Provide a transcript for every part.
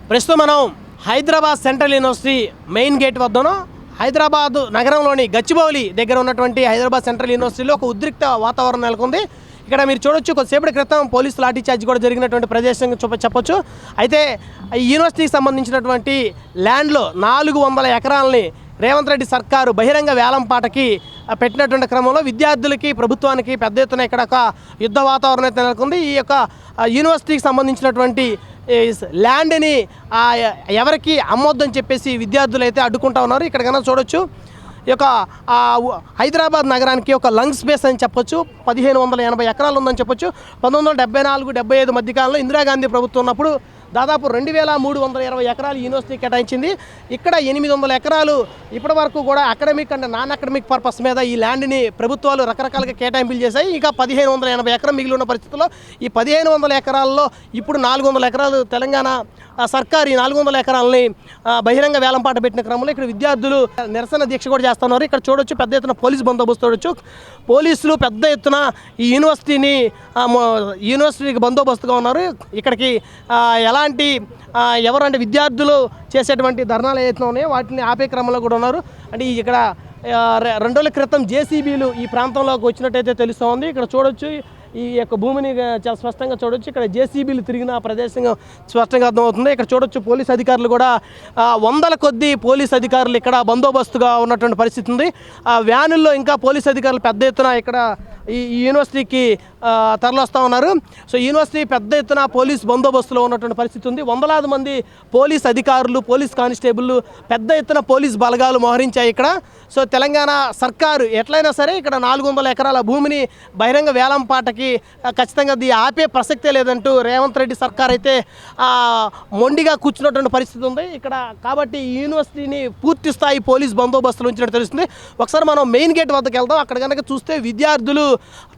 ప్రస్తుతం మనం Hyderabad central university main gate వద్దను హైదరాబాద్ నగరంలోని గచ్చిబౌలి దగ్గర ఉన్నటువంటి హైదరాబాద్ సెంట్రల్ యూనివర్సిటీలో ఒక ఉద్రిక్త వాతావరణం నెలకొంది. ఇక్కడ మీరు చూడొచ్చు, కొద్దిసేపటి క్రితం పోలీసు లాఠీ చార్జ్ కూడా జరిగినటువంటి ప్రదేశం చెప్పొచ్చు. అయితే ఈ యూనివర్సిటీకి సంబంధించినటువంటి ల్యాండ్లో 400 ఎకరాలని రేవంత్ రెడ్డి సర్కారు బహిరంగ వేలంపాటకి పెట్టినటువంటి క్రమంలో విద్యార్థులకి ప్రభుత్వానికి పెద్ద ఎత్తున ఇక్కడ ఒక యుద్ధ వాతావరణం అయితే నెలకొంది. ఈ యొక్క యూనివర్సిటీకి సంబంధించినటువంటి ల్యాండ్ని ఎవరికి అమ్మొద్దని చెప్పేసి విద్యార్థులు అయితే అడ్డుకుంటా ఉన్నారు. ఇక్కడ కన్నా చూడొచ్చు, ఈ యొక్క హైదరాబాద్ నగరానికి ఒక లంగ్ స్పేస్ అని చెప్పొచ్చు. 1580 ఎకరాలు ఉందని చెప్పొచ్చు. 1974-75 మధ్యకాలంలో ఇందిరాగాంధీ ప్రభుత్వం ఉన్నప్పుడు దాదాపు 2320 ఎకరాలు యూనివర్సిటీ కేటాయించింది. ఇక్కడ 800 ఎకరాలు ఇప్పటి వరకు కూడా academic and non academic purpose మీద ఈ ల్యాండ్ని ప్రభుత్వాలు రకరకాలుగా కేటాయింపులు చేశాయి. ఇంకా 1580 ఎకరం మిగిలి ఉన్న పరిస్థితుల్లో ఈ 1500 ఎకరాల్లో ఇప్పుడు 400 ఎకరాలు తెలంగాణ సర్కారు ఈ 400 ఎకరాలని బహిరంగ వేలంపాట పెట్టిన క్రమంలో ఇక్కడ విద్యార్థులు నిరసన దీక్ష కూడా చేస్తున్నారు. ఇక్కడ చూడొచ్చు, పెద్ద ఎత్తున పోలీసు బందోబస్తు చూడొచ్చు. పోలీసులు పెద్ద ఎత్తున ఈ యూనివర్సిటీకి బందోబస్తుగా ఉన్నారు. ఇక్కడికి ఎలాంటి ఎవరంటే విద్యార్థులు చేసేటువంటి ధర్నాలు ఏదైతే ఉన్నాయో వాటిని ఆపే క్రమంలో కూడా ఉన్నారు. అంటే ఇక్కడ 2 రోజుల క్రితం జేసీబీలు ఈ ప్రాంతంలోకి వచ్చినట్టయితే తెలుస్తూ ఉంది. ఇక్కడ చూడొచ్చు, ఈ యొక్క భూమిని చాలా స్పష్టంగా చూడొచ్చు. ఇక్కడ జేసీబీలు తిరిగిన ప్రదేశం స్పష్టంగా అర్థమవుతుంది. ఇక్కడ చూడొచ్చు, పోలీస్ అధికారులు కూడా 100 కొద్ది పోలీస్ అధికారులు ఇక్కడ బందోబస్తుగా ఉన్నటువంటి పరిస్థితి ఉంది. వ్యానుల్లో ఇంకా పోలీస్ అధికారులు పెద్ద ఎత్తున ఇక్కడ ఈ యూనివర్సిటీకి తరలిస్తూ ఉన్నారు. సో యూనివర్సిటీ పెద్ద ఎత్తున పోలీస్ బందోబస్తులో ఉన్నటువంటి పరిస్థితి ఉంది. 100లాది మంది పోలీస్ అధికారులు, పోలీస్ కానిస్టేబుల్, పెద్ద ఎత్తున పోలీస్ బలగాలు మోహరించాయి ఇక్కడ. సో తెలంగాణ సర్కారు ఎట్లయినా సరే ఇక్కడ 400 ఎకరాల భూమిని బహిరంగ వేలంపాటకి ఖచ్చితంగా ఆపే ప్రసక్తే లేదంటూ రేవంత్ రెడ్డి సర్కార్ అయితే మొండిగా కూర్చున్నటువంటి పరిస్థితి ఉంది ఇక్కడ. కాబట్టి ఈ యూనివర్సిటీని పూర్తి స్థాయి పోలీస్ బందోబస్తులు ఉంచినట్టు తెలుస్తుంది. ఒకసారి మనం మెయిన్ గేట్ వద్దకు వెళ్దాం. అక్కడ కనుక చూస్తే విద్యార్థులు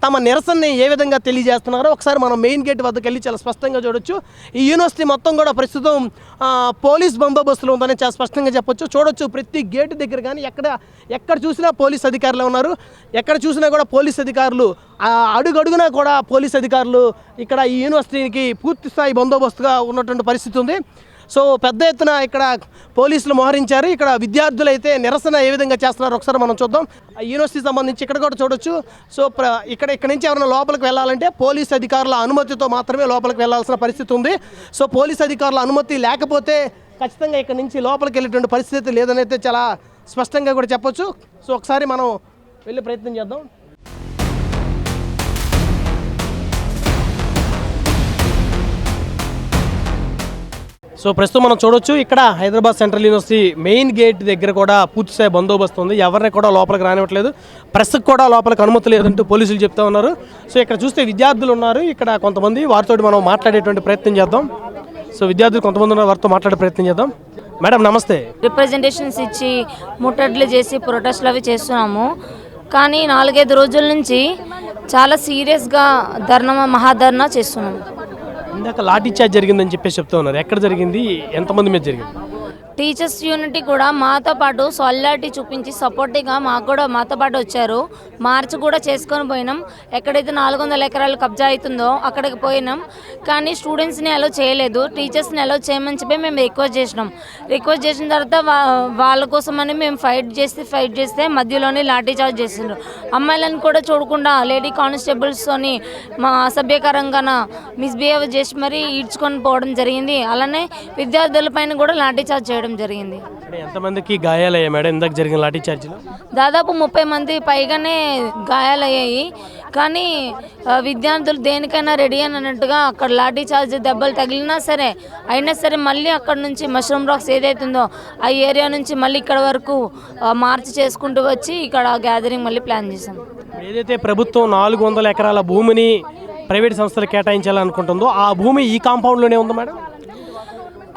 తమ నిరసనని ఏ విధంగా తెలియజేస్తున్నారో ఒకసారి మనం మెయిన్ గేట్ వద్దకు వెళ్ళి చాలా స్పష్టంగా చూడొచ్చు. ఈ యూనివర్సిటీ మొత్తం కూడా ప్రస్తుతం పోలీస్ బందోబస్తులు ఉందని చాలా స్పష్టంగా చెప్పొచ్చు. చూడొచ్చు, ప్రతి గేటు దగ్గర కానీ ఎక్కడ చూసినా పోలీస్ అధికారులు ఉన్నారు. ఎక్కడ చూసినా కూడా పోలీస్ అధికారులు, అడుగడుగునా కూడా పోలీస్ అధికారులు ఇక్కడ ఈ యూనివర్సిటీకి పూర్తి స్థాయి బందోబస్తుగా ఉన్నటువంటి పరిస్థితి ఉంది. సో పెద్ద ఎత్తున ఇక్కడ పోలీసులు మోహరించారు. ఇక్కడ విద్యార్థులు అయితే నిరసన ఏ విధంగా చేస్తున్నారు ఒకసారి మనం చూద్దాం. యూనివర్సిటీకి సంబంధించి ఇక్కడ కూడా చూడొచ్చు. సో ఇక్కడ నుంచి ఎవరైనా లోపలికి వెళ్ళాలంటే పోలీస్ అధికారుల అనుమతితో మాత్రమే లోపలికి వెళ్ళాల్సిన పరిస్థితి ఉంది. సో పోలీస్ అధికారుల అనుమతి లేకపోతే ఖచ్చితంగా ఇక్కడ నుంచి లోపలికి వెళ్ళేటువంటి పరిస్థితి లేదని అయితే చాలా స్పష్టంగా కూడా చెప్పొచ్చు. సో ఒకసారి మనం వెళ్ళే ప్రయత్నం చేద్దాం. సో ప్రస్తుతం మనం చూడొచ్చు, ఇక్కడ Hyderabad central university main gate దగ్గర కూడా పూర్తిస్థాయి బందోబస్తు ఉంది. ఎవరిని కూడా లోపలికి రానివ్వట్లేదు. ప్రెస్కి కూడా లోపలికి అనుమతి లేదంటూ పోలీసులు చెప్తా ఉన్నారు. సో ఇక్కడ చూస్తే విద్యార్థులు ఉన్నారు. ఇక్కడ కొంతమంది, వారితో మనం మాట్లాడేటువంటి ప్రయత్నం చేద్దాం. సో విద్యార్థులు కొంతమంది ఉన్నారు, వారితో మాట్లాడే ప్రయత్నం చేద్దాం. మేడం నమస్తే. రిప్రజెంటేషన్స్ ఇచ్చి ముట్టడిలు చేసి ప్రొటెస్ట్లు అవి చేస్తున్నాము. కానీ 4-5 రోజుల నుంచి చాలా సీరియస్గా మహాధర్నా చేస్తున్నాము. ఇందాక లాఠీ చార్జ్ జరిగిందని చెప్పేసి చెప్తా ఉన్నారు. ఎక్కడ జరిగింది, ఎంతమంది మీద జరిగింది? టీచర్స్ యూనిటీ కూడా మాతో పాటు సాలిడారిటీ చూపించి సపోర్టివ్గా మాతో పాటు వచ్చారు. మార్చ్ కూడా చేసుకొని పోయినాం. ఎక్కడైతే 400 ఎకరాలు కబ్జా అవుతుందో అక్కడికి పోయినాం. కానీ స్టూడెంట్స్ని అలో చేయలేదు. టీచర్స్ని అలో చేయమని చెప్పి మేము రిక్వెస్ట్ చేసిన తర్వాత వాళ్ళ కోసమని మేము ఫైట్ చేస్తే మధ్యలోనే లాఠీ చార్జ్ చేసిండ్రు. అమ్మాయిలను కూడా చూడకుండా లేడీ కానిస్టేబుల్స్తోని మా అసభ్యకరంగా మిస్బిహేవ్ చేసి మరీ ఈడ్చుకొని పోవడం జరిగింది. అలానే విద్యార్థులపైన కూడా లాఠీ చార్జ్ చేయడం జరిగింది. ఎంతమందికి గాయాలయ్యాయి మేడం ఇందాక జరిగిన లాఠీ చార్జ్లో? దాదాపు 30 మంది పైగానే గాయాలయ్యాయి. కానీ విద్యార్థులు దేనికైనా రెడీ అని అన్నట్టుగా అక్కడ లాఠీ చార్జ్ దెబ్బలు తగిలినా సరే అయినా సరే మళ్ళీ అక్కడ నుంచి మష్రూమ్ రాక్స్ ఏదైతుందో ఆ ఏరియా నుంచి మళ్ళీ ఇక్కడ వరకు మార్చి చేసుకుంటూ వచ్చి ఇక్కడ గ్యాదరింగ్ మళ్ళీ ప్లాన్ చేసాం. ఏదైతే ప్రభుత్వం 400 ఎకరాల భూమిని ప్రైవేట్ సంస్థలు కేటాయించాలనుకుంటుందో ఆ భూమి ఈ కాంపౌండ్లోనే ఉంది madam?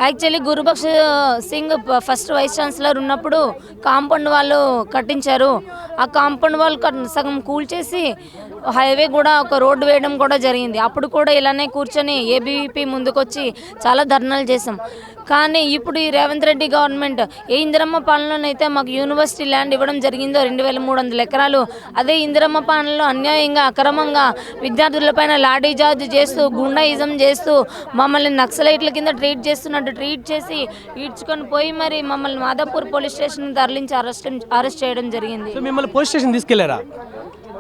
Actually Gurbaksh Singh first vice chancellor ఉన్నప్పుడు కాంపౌండ్ వాళ్ళు కట్టించారు. ఆ కాంపౌండ్ వాళ్ళు సగం కూల్చేసి హైవే కూడా ఒక రోడ్డు వేయడం కూడా జరిగింది. అప్పుడు కూడా ఇలానే కూర్చొని ఏబీవీపీ ముందుకొచ్చి చాలా ధర్నాలు చేసాం. కానీ ఇప్పుడు ఈ రేవంత్ రెడ్డి గవర్నమెంట్ ఏ ఇందిరమ్మ పాలనలోనైతే మాకు యూనివర్సిటీ ల్యాండ్ ఇవ్వడం జరిగిందో 2300 ఎకరాలు, అదే ఇందిరమ్మ పాలనలో అన్యాయంగా అక్రమంగా విద్యార్థులపైన లాఠీ చార్జ్ చేస్తూ గుండాయిజం చేస్తూ మమ్మల్ని నక్సలైట్ల కింద ట్రీట్ చేస్తున్నట్టు ట్రీట్ చేసి ఈడ్చుకొని పోయి మరి మమ్మల్ని మాదాపూర్ పోలీస్ స్టేషన్ తరలించి అరెస్ట్ చేయడం జరిగింది. మిమ్మల్ని పోలీస్ స్టేషన్ తీసుకెళ్లారా?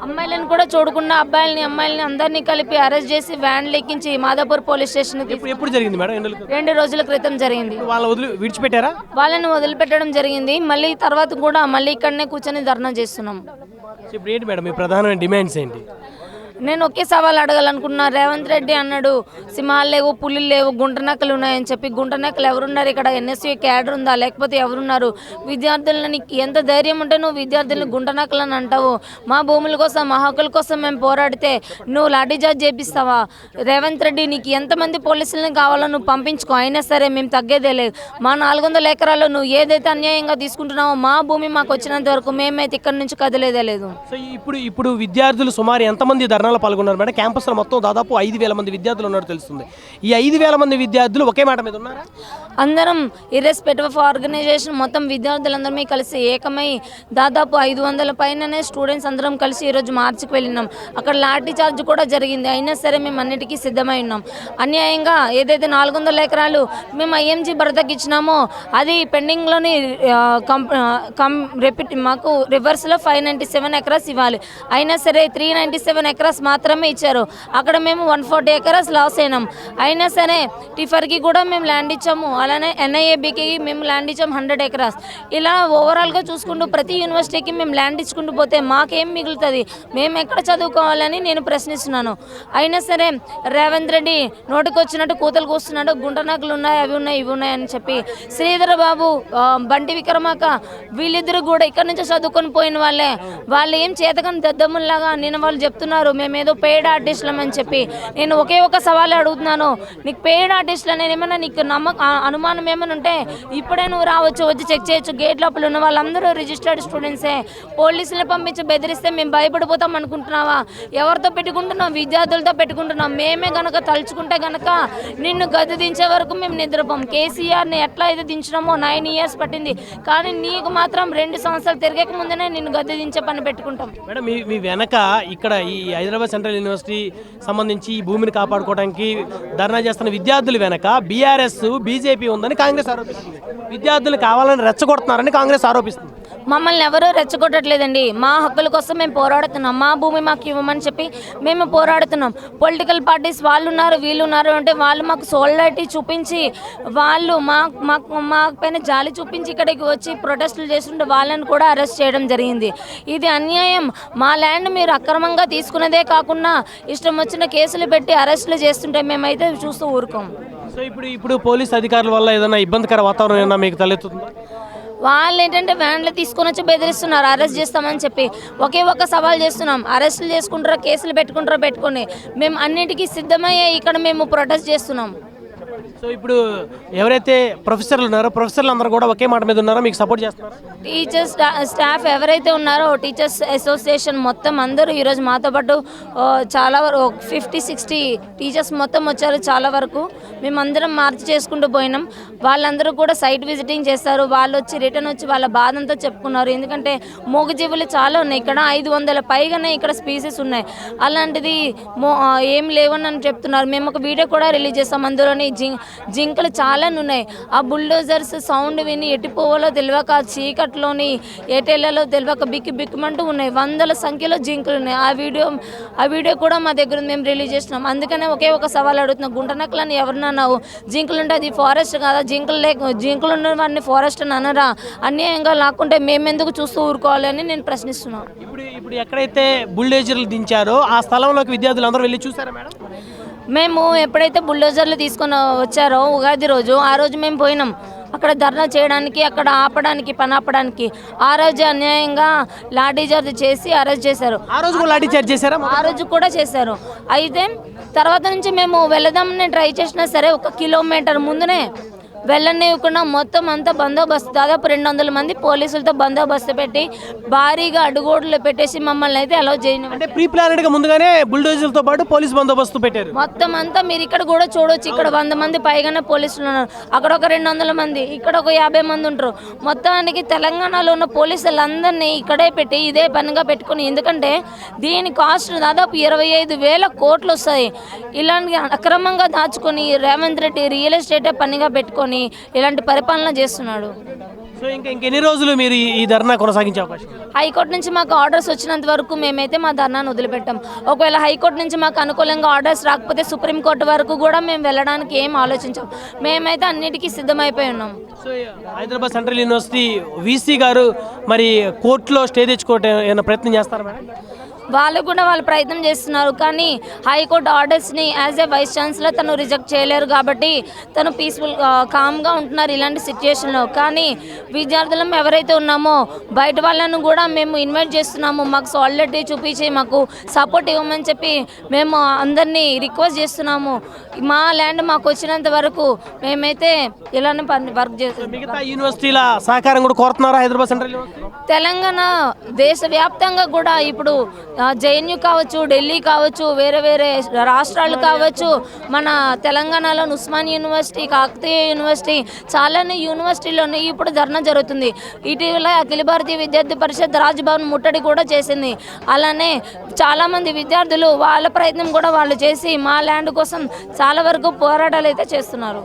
అమ్మాయిలను కూడా చూడకుండా అమ్మాయిలని అందరినీ కలిపి అరెస్ట్ చేసి వ్యాన్లు ఎక్కించి మాదాపూర్ పోలీస్ స్టేషన్ ఎప్పుడు జరిగింది మేడం? 2 రోజుల క్రితం జరిగింది. విడిచిపెట్టారా? వాళ్ళని వదిలిపెట్టడం జరిగింది. మళ్ళీ తర్వాత కూడా మళ్ళీ ఇక్కడనే కూర్చొని ధర్నా చేస్తున్నాం. ఇప్పుడు ఏంటి మేడం మీ ప్రధానమైన డిమాండ్స్ ఏంటి? నేను ఒకే సవాల్ అడగాలనుకున్నా. రేవంత్ రెడ్డి అన్నాడు సింహాలు లేవు, పులులు లేవు, గుంటనక్కలు ఉన్నాయని చెప్పి. గుంటనక్కలు ఎవరున్నారు ఇక్కడ? ఎన్ఎస్యూ క్యాడర్ ఉందా లేకపోతే ఎవరున్నారు? విద్యార్థులని ఎంత ధైర్యం ఉంటే నువ్వు విద్యార్థులను గుంటనక్కలని అంటావు? మా భూముల కోసం మా హక్కుల కోసం మేము పోరాడితే నువ్వు లాఠీచార్జ్ చేపిస్తావా? రేవంత్ రెడ్డి నీకు ఎంతమంది పోలీసులను కావాలో నువ్వు పంపించుకో, అయినా సరే మేము తగ్గేదే లేదు. మా 400 ఎకరాలు నువ్వు ఏదైతే అన్యాయంగా తీసుకుంటున్నావో మా భూమి మాకు వచ్చినంత వరకు మేమైతే ఇక్కడ నుంచి కదిలేదే లేదు. సో ఇప్పుడు విద్యార్థులు సుమారు ఎంతమంది ధర్నాలు పాల్గొన్నారు మేడం? క్యాంపస్లో మొత్తం దాదాపు 5000 మంది విద్యార్థులు ఉన్నారు తెలుస్తుంది. ఈ 5000 మంది విద్యార్థులు ఒకే మాట మీద ఉన్నారా? అందరం ఇర్రెస్పెక్టివ్ ఆఫ్ ఆర్గనైజేషన్ మొత్తం విద్యార్థులందరమే కలిసి ఏకమై దాదాపు 500 పైననే స్టూడెంట్స్ అందరం కలిసి ఈరోజు మార్చికి వెళ్ళినాం. అక్కడ లాఠీ చార్జ్ కూడా జరిగింది. అయినా సరే మేము అన్నిటికీ సిద్ధమై ఉన్నాం. అన్యాయంగా ఏదైతే 400 ఎకరాలు మేము ఐఎంజీ భర్తకి ఇచ్చినామో అది పెండింగ్లోని మాకు రివర్స్లో 597 ఎకరాస్ ఇవ్వాలి. అయినా సరే 397 ఎకరాస్ మాత్రమే ఇచ్చారు. అక్కడ మేము 140 ఎకరాస్ లాస్ అయినాం. అయినా సరే టిఫర్కి కూడా మేము ల్యాండ్ ఇచ్చాము. అలానే ఎన్ఐఏబికి మేము ల్యాండ్ ఇచ్చాం 100 ఎకరాస్. ఇలా ఓవరాల్గా చూసుకుంటూ ప్రతి యూనివర్సిటీకి మేము ల్యాండ్ ఇచ్చుకుంటూ పోతే మాకేం మిగులుతుంది? మేము ఎక్కడ చదువుకోవాలని నేను ప్రశ్నిస్తున్నాను. అయినా సరే రేవంత్ రెడ్డి నోటికి వచ్చినట్టు కూతలు కూస్తున్నాడు. గుంటనక్కలు ఉన్నాయి, అవి ఉన్నాయి, ఇవి ఉన్నాయి అని చెప్పి. శ్రీధర్ బాబు, బంటి విక్రమాక వీళ్ళిద్దరు కూడా ఇక్కడ నుంచి చదువుకొని పోయిన వాళ్ళే. వాళ్ళు ఏం చేతకని దద్దముల్లాగా నేను వాళ్ళు చెప్తున్నారు మేమేదో పెయిడ్ ఆర్టిస్టులం అని చెప్పి. నేను ఒకే ఒక సవాల్ అడుగుతున్నాను, నీకు పెయిడ్ ఆర్టిస్టులు నేను ఏమైనా నీకు అనుమానం ఏమైనా ఉంటే ఇప్పుడే నువ్వు రావచ్చు, వచ్చి చెక్ చేయొచ్చు. గేట్ లోపల ఉన్న వాళ్ళందరూ రిజిస్టర్డ్ స్టూడెంట్సే. పోలీసులు పంపించి బెదిరిస్తే మేము భయపడిపోతాం అనుకుంటున్నావా? ఎవరితో పెట్టుకుంటున్నాం? విద్యార్థులతో పెట్టుకుంటున్నాం. మేమే గనక తలుచుకుంటే గనక నిన్ను గది దించే వరకు మేము నిద్రపోం. కేసీఆర్ని ఎట్లా అయితే దించినామో 9 years పట్టింది, కానీ నీకు మాత్రం 2 సంవత్సరాలు తిరగక ముందునే నిన్ను గది దించే పని పెట్టుకుంటాం. మేడం మీ వెనక ఇక్కడ ఈ హైదరాబాద్ సెంట్రల్ యూనివర్సిటీ సంబంధించి ఈ భూమిని కాపాడుకోవడానికి ధర్నా చేస్తున్న విద్యార్థులు వెనక బీఆర్ఎస్ బీజేపీ ఉందని కాంగ్రెస్ ఆరోపిస్తుంది. విద్యార్థులు కావాలని రెచ్చగొడుతున్నారని కాంగ్రెస్ ఆరోపిస్తుంది. మమ్మల్ని ఎవరూ రెచ్చగొట్టట్లేదండి. మా హక్కుల కోసం మేము పోరాడుతున్నాం. మా భూమి మాకు ఇవ్వమని చెప్పి మేము పోరాడుతున్నాం. పొలిటికల్ పార్టీస్ వాళ్ళు ఉన్నారు, వీళ్ళు ఉన్నారు అంటే వాళ్ళు మాకు సోలిడారిటీ చూపించి వాళ్ళు మా పైన జాలి చూపించి ఇక్కడికి వచ్చి ప్రొటెస్టులు చేస్తుంటే వాళ్ళని కూడా అరెస్ట్ చేయడం జరిగింది. ఇది అన్యాయం. మా ల్యాండ్ మీరు అక్రమంగా తీసుకున్నదే కాకుండా ఇష్టం వచ్చిన కేసులు పెట్టి అరెస్టులు చేస్తుంటే మేమైతే చూస్తూ ఊరుకోం. సో ఇప్పుడు పోలీస్ అధికారుల వల్ల ఏదైనా ఇబ్బందికర వాతావరణం ఏమైనా మీకు తలెత్తుతుందా? వాళ్ళు ఏంటంటే వ్యాన్లు తీసుకొని వచ్చి బెదిరిస్తున్నారు అరెస్ట్ చేస్తామని చెప్పి. ఒకే ఒక సవాల్ చేస్తున్నాం, అరెస్టులు చేసుకుంటారో కేసులు పెట్టుకుంటారో పెట్టుకొని మేము అన్నిటికీ సిద్ధమయ్యే ఇక్కడ మేము ప్రొటెస్ట్ చేస్తున్నాం. సో ఇప్పుడు ఎవరైతే ప్రొఫెసర్లు ఉన్నారో ప్రొఫెసర్లు అందరూ కూడా ఒకే మాట మీద ఉన్నారో మీకు సపోర్ట్ చేస్తున్నారు? టీచర్స్ స్టాఫ్ ఎవరైతే ఉన్నారో టీచర్స్ అసోసియేషన్ మొత్తం అందరూ ఈరోజు మాతో పాటు చాలా వరకు 50-60 టీచర్స్ మొత్తం వచ్చారు. చాలా వరకు మేమందరం మార్చి చేసుకుంటూ పోయినాం. వాళ్ళందరూ కూడా సైట్ విజిటింగ్ చేస్తారు. వాళ్ళు వచ్చి రిటర్న్ వచ్చి వాళ్ళ బాధంతా చెప్పుకున్నారు. ఎందుకంటే మూగజీవులు చాలా ఉన్నాయి ఇక్కడ, 500 పైగానే ఇక్కడ స్పీసీస్ ఉన్నాయి. అలాంటిది ఏం లేవని అని చెప్తున్నారు. మేము ఒక వీడియో కూడా రిలీజ్ చేస్తాం. అందులోని జింకలు చాలా ఉన్నాయి. ఆ బుల్డోజర్స్ సౌండ్ విని ఎట్టిపోవాలో తెలియక, చీకట్లోని ఏటేళ్లలో తెలియక బిక్కుమంటూ ఉన్నాయి. 100 సంఖ్యలో జింకలు ఉన్నాయి. ఆ వీడియో కూడా మా దగ్గర మేము రిలీజ్ చేస్తున్నాం. అందుకనే ఒకే ఒక సవాల్ అడుగుతున్నాం, గుంటనక్కలని ఎవరినన్నావు? జింకలు ఉంటే అది ఫారెస్ట్ కాదా? జింకలు ఉన్న వాడిని ఫారెస్ట్ అని అనరా? అన్యాయంగా లాక్కుంటే మేమెందుకు చూస్తూ ఊరుకోవాలి అని నేను ప్రశ్నిస్తున్నాను. ఇప్పుడు ఎక్కడైతే బుల్డోజర్లు దించారో ఆ స్థలంలోకి విద్యార్థులు అందరూ వెళ్ళి చూసారా మేడం? మేము ఎప్పుడైతే బుల్డోజర్లు తీసుకొని వచ్చారో ఉగాది రోజు, ఆ రోజు మేము పోయినాం అక్కడ ధర్నా చేయడానికి, అక్కడ పని ఆపడానికి. ఆ రోజు అన్యాయంగా లాఠీ చార్జ్ చేసి అరెస్ట్ చేశారు. ఆ రోజు కూడా లాఠీ చార్జ్ చేశారా? ఆ రోజు కూడా చేశారు. అయితే తర్వాత నుంచి మేము వెళదామని ట్రై చేసినా సరే 1 కిలోమీటర్ ముందునే వెళ్ళనివ్వకుండా మొత్తం అంతా బందోబస్తు దాదాపు 200 మంది పోలీసులతో బందోబస్తు పెట్టి భారీగా అడుగోడులు పెట్టేసి మమ్మల్ని అయితే అలౌ చేయను. అంటే ప్రీ ప్లానెడ్గా ముందుగానే బుల్డోజర్లతో పాటు పోలీస్ బందోబస్తు పెట్టారు. మొత్తం అంతా మీరు ఇక్కడ కూడా చూడొచ్చు. ఇక్కడ 100 మంది పైగానే పోలీసులు ఉన్నారు. అక్కడ ఒక 200 మంది, ఇక్కడ ఒక 50 మంది ఉంటారు. మొత్తానికి తెలంగాణలో ఉన్న పోలీసులందరినీ ఇక్కడే పెట్టి ఇదే పనిగా పెట్టుకుని, ఎందుకంటే దీని కాస్ట్ దాదాపు 25,000 కోట్లు వస్తాయి. ఇలాంటి అక్రమంగా దాచుకొని రేవంత్ రెడ్డి రియల్ ఎస్టేటే పనిగా పెట్టుకొని ఇలాంటి పరిపాలన చేస్తున్నాడు. సో ఇంకెన్ని రోజులు మీరు ఈ ధర్నా కొనసాగించే అవకాశం? హైకోర్టు నుంచి మాకు ఆర్డర్స్ వచ్చినంత వరకు మేమైతే మా ధర్నాను వదిలిపెట్టాం. ఒకవేళ హైకోర్టు నుంచి మాకు అనుకూలంగా ఆర్డర్స్ రాకపోతే సుప్రీంకోర్టు వరకు కూడా మేము వెళ్ళడానికి ఏం ఆలోచించాం. మేమైతే అన్నిటికీ సిద్ధమైపోయి ఉన్నాం. So Hyderabad central university VC గారు మరి కోర్టులో స్టే తెచ్చుకోవటం ఏమైనా ప్రయత్నం చేస్తారా మేడం? వాళ్ళు కూడా వాళ్ళు ప్రయత్నం చేస్తున్నారు, కానీ హైకోర్టు ఆర్డర్స్ని యాజ్ ఏ వైస్ ఛాన్సలర్ తను రిజెక్ట్ చేయలేరు కాబట్టి తను పీస్ఫుల్ కామ్గా ఉంటున్నారు ఇలాంటి సిచ్యుయేషన్లో. కానీ విద్యార్థులం ఎవరైతే ఉన్నామో బయట వాళ్ళను కూడా మేము ఇన్వైట్ చేస్తున్నాము, మాకు సాలిడిటీ చూపించి మాకు సపోర్ట్ ఇవ్వమని చెప్పి మేము అందరినీ రిక్వెస్ట్ చేస్తున్నాము. మా ల్యాండ్ మాకు వచ్చినంత వరకు మేమైతే ఇలానే వర్క్ చేస్తాం. మిగతా యూనివర్సిటీల సహకారం కూడా కోరుతున్నారా హైదరాబాద్ సెంట్రల్ యూనివర్సిటీ? తెలంగాణ దేశవ్యాప్తంగా కూడా ఇప్పుడు జేఎన్యూ కావచ్చు, ఢిల్లీ కావచ్చు, వేరే వేరే రాష్ట్రాలు కావచ్చు, మన తెలంగాణలో ఉస్మాన్ యూనివర్సిటీ, కాకతీయ యూనివర్సిటీ, చాలానే యూనివర్సిటీలోనే ఇప్పుడు ధర్నా జరుగుతుంది. ఇటీవల అఖిల భారతీయ విద్యార్థి పరిషత్ రాజ్భవన్ ముట్టడి కూడా చేసింది. అలానే చాలామంది విద్యార్థులు వాళ్ళ ప్రయత్నం కూడా వాళ్ళు చేసి మా ల్యాండ్ కోసం చాలా వరకు పోరాటాలు అయితే చేస్తున్నారు.